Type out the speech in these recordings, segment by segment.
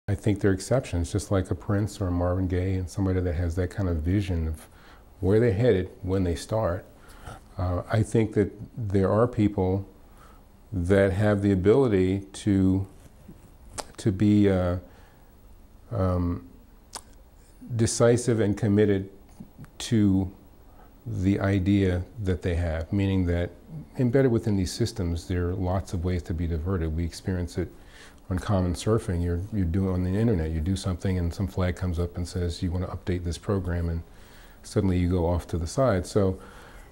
I think they're exceptions, just like a Prince or a Marvin Gaye and somebody that has that kind of vision of where they're headed when they start. I think that there are people that have the ability to be decisive and committed to the idea that they have, meaning that embedded within these systems, there are lots of ways to be diverted. We experience it on common surfing. You're doing on the internet, you do something and some flag comes up and says you want to update this program, and suddenly you go off to the side. So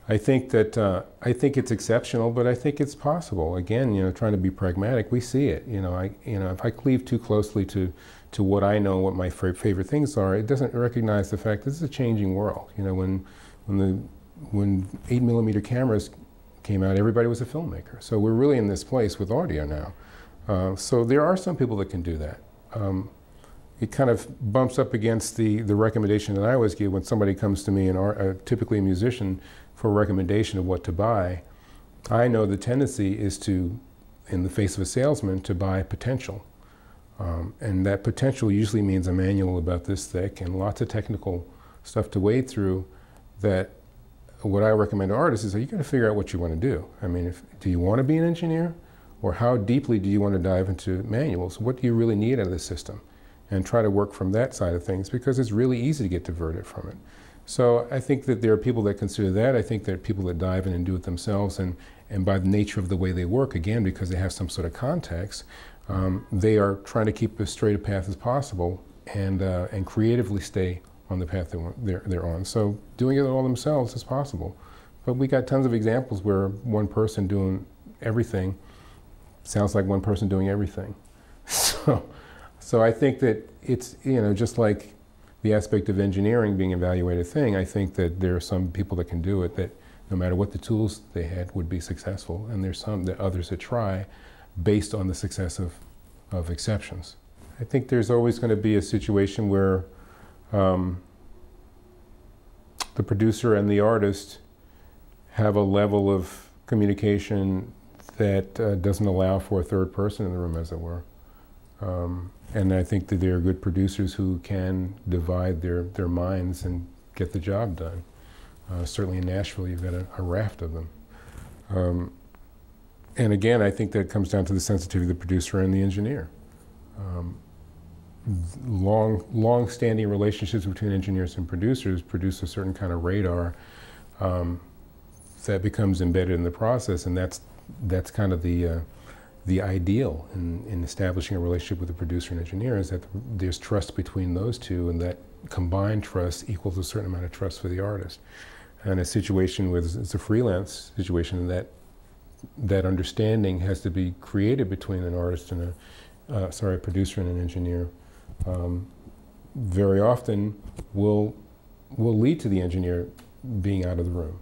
I think that I think it's exceptional, but I think it's possible. Again, trying to be pragmatic, we see it. If I cleave too closely to what I know, what my favorite things are, it doesn't recognize the fact this is a changing world. When 8mm cameras came out, everybody was a filmmaker. So we're really in this place with audio now. So there are some people that can do that. It kind of bumps up against the recommendation that I always give when somebody comes to me, and typically a musician, for a recommendation of what to buy. I know the tendency is to, in the face of a salesman, to buy potential. And that potential usually means a manual about this thick and lots of technical stuff to wade through. That what I recommend to artists is that you got to figure out what you want to do. I mean, do you want to be an engineer? Or how deeply do you want to dive into manuals? What do you really need out of the system? And try to work from that side of things, because it's really easy to get diverted from it. So I think that there are people that consider that. I think there are people that dive in and do it themselves, and by the nature of the way they work, again, because they have some sort of context, they are trying to keep as straight a path as possible and creatively stay on the path they're on. So doing it all themselves is possible. But we got tons of examples where one person doing everything sounds like one person doing everything. So I think that it's, just like the aspect of engineering being an evaluated thing, I think that there are some people that can do it that no matter what the tools they had would be successful, and there's others that try based on the success of exceptions. I think there's always going to be a situation where the producer and the artist have a level of communication that doesn't allow for a third person in the room, as it were. And I think that there are good producers who can divide their minds and get the job done. Certainly in Nashville, you've got a raft of them. And again, I think that comes down to the sensitivity of the producer and the engineer. Long-standing relationships between engineers and producers produce a certain kind of radar that becomes embedded in the process, and that's kind of the ideal in establishing a relationship with a producer and engineer, is that there's trust between those two, and that combined trust equals a certain amount of trust for the artist. And a situation with it's a freelance situation, that understanding has to be created between an artist and a producer and an engineer. Very often will lead to the engineer being out of the room,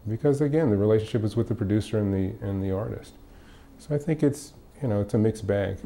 because again, the relationship is with the producer and the artist. So I think it's a mixed bag.